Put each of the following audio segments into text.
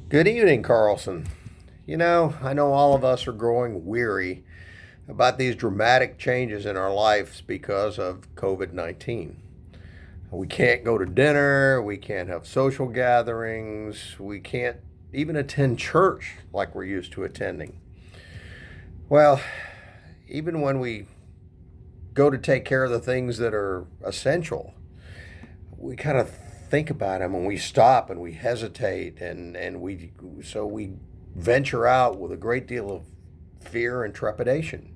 Good evening, Carlson. I know all of us are growing weary about these dramatic changes in our lives because of COVID 19. We can't go to dinner, we can't have social gatherings, we can't even attend church like we're used to attending. Well, even when we go to take care of the things that are essential, we kind of think about them and we stop and we hesitate and we venture out with a great deal of fear and trepidation.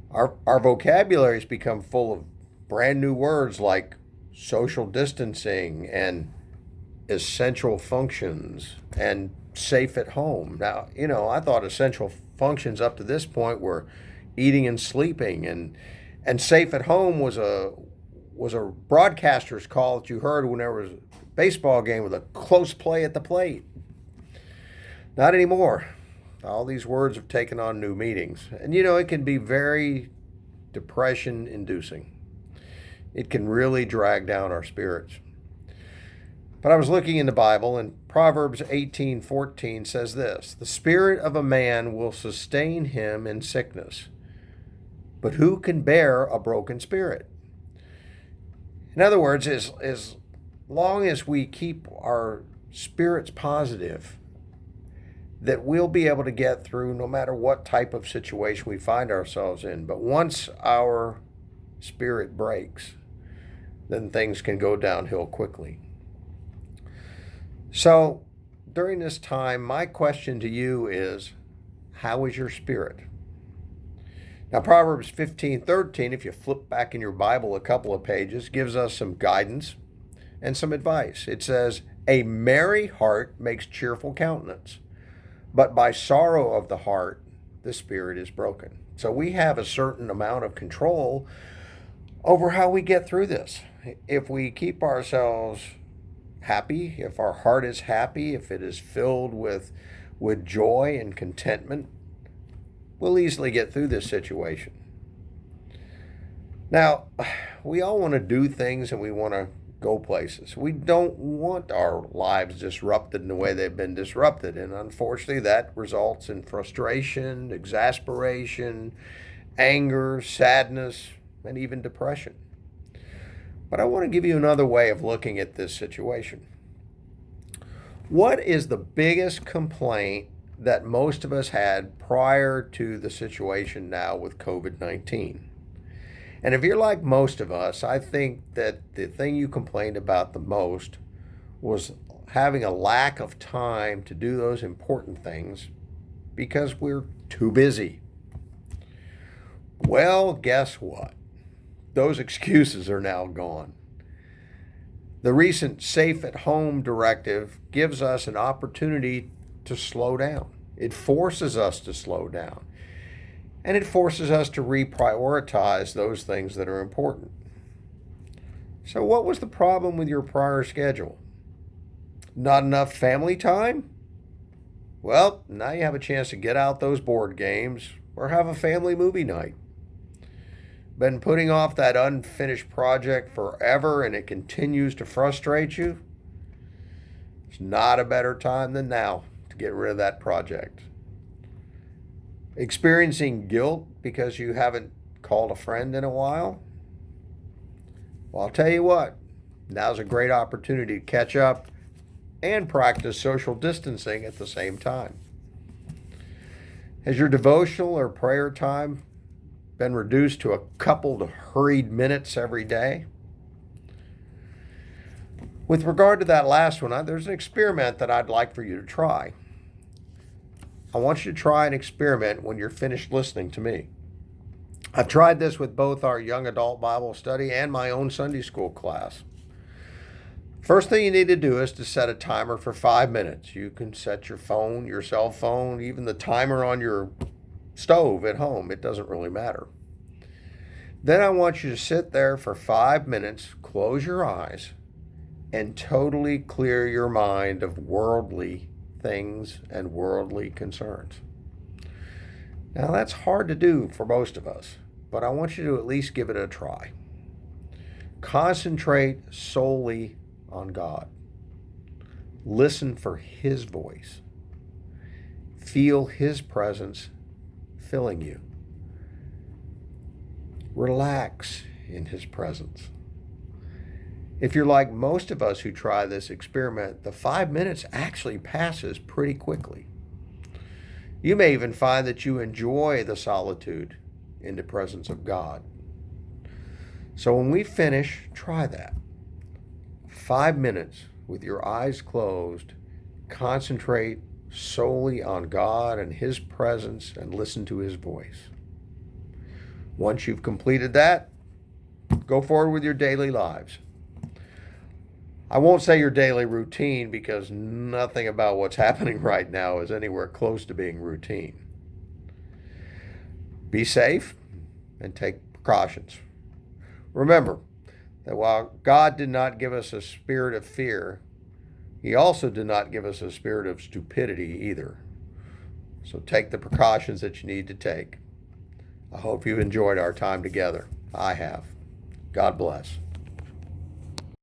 Our vocabularies become full of brand new words like social distancing and essential functions and safe at home. Now, I thought essential functions up to this point were eating and sleeping, and safe at home was a broadcaster's call that you heard when there was a baseball game with a close play at the plate. Not anymore. All these words have taken on new meanings. And it can be very depression inducing. It can really drag down our spirits. But I was looking in the Bible, and Proverbs 18:14 says this: "The spirit of a man will sustain him in sickness, but who can bear a broken spirit?" In other words, as long as we keep our spirits positive, that we'll be able to get through no matter what type of situation we find ourselves in. But once our spirit breaks, then things can go downhill quickly. So during this time, my question to you is, how is your spirit? Now, Proverbs 15:13, if you flip back in your Bible a couple of pages, gives us some guidance and some advice. It says, "A merry heart makes cheerful countenance, but by sorrow of the heart, the spirit is broken." So we have a certain amount of control over how we get through this. If we keep ourselves happy, if our heart is happy, if it is filled with joy and contentment, we'll easily get through this situation. Now, we all want to do things and we want to go places. We don't want our lives disrupted in the way they've been disrupted. And unfortunately, that results in frustration, exasperation, anger, sadness, and even depression. But I want to give you another way of looking at this situation. What is the biggest complaint that most of us had prior to the situation now with COVID 19? And if you're like most of us, I think that the thing you complained about the most was having a lack of time to do those important things because we're too busy. Well, guess what? Those excuses are now gone. The recent Safe at Home directive gives us an opportunity to slow down. It forces us to slow down. And it forces us to reprioritize those things that are important. So, what was the problem with your prior schedule? Not enough family time? Well, now you have a chance to get out those board games or have a family movie night. Been putting off that unfinished project forever and it continues to frustrate you? It's not a better time than now to get rid of that project. Experiencing guilt because you haven't called a friend in a while? Well, I'll tell you what, now's a great opportunity to catch up and practice social distancing at the same time. Has your devotional or prayer time been reduced to a couple of hurried minutes every day? With regard to that last one, there's an experiment that I'd like for you to try. I want you to try an experiment when you're finished listening to me. I've tried this with both our young adult Bible study and my own Sunday school class. First thing you need to do is to set a timer for 5 minutes. You can set your phone, your cell phone, even the timer on your stove at home. It doesn't really matter. Then I want you to sit there for 5 minutes, close your eyes, and totally clear your mind of worldly things and worldly concerns. Now, that's hard to do for most of us, but I want you to at least give it a try. Concentrate solely on God. Listen for His voice. Feel His presence filling you. Relax in His presence. If you're like most of us who try this experiment, the 5 minutes actually passes pretty quickly. You may even find that you enjoy the solitude in the presence of God. So when we finish, try that. 5 minutes with your eyes closed, concentrate solely on God and His presence and listen to His voice. Once you've completed that, go forward with your daily lives. I won't say your daily routine because nothing about what's happening right now is anywhere close to being routine. Be safe and take precautions. Remember that while God did not give us a spirit of fear, He also did not give us a spirit of stupidity either. So take the precautions that you need to take. I hope you've enjoyed our time together. I have. God bless.